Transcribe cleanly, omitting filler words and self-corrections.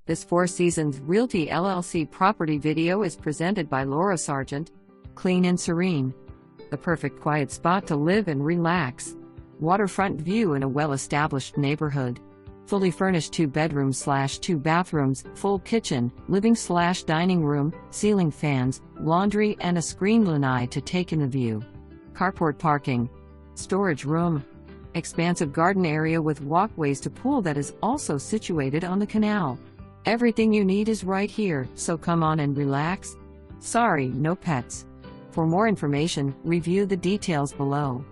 This Seasons Realty LLC property video is presented by LauraSargeant. Clean and serene. The perfect quiet spot to live and relax. Waterfront view in a well-established neighborhood. Fully furnished 2 bedrooms/2 bathrooms, full kitchen, living/dining room, ceiling fans, laundry and a screened lanai to take in the view. Carport parking. Storage room. Expansive garden area with walkways to pool that is also situated on the canal. Everything you need is right here, so come on and relax. Sorry, no pets. For more information, review the details below.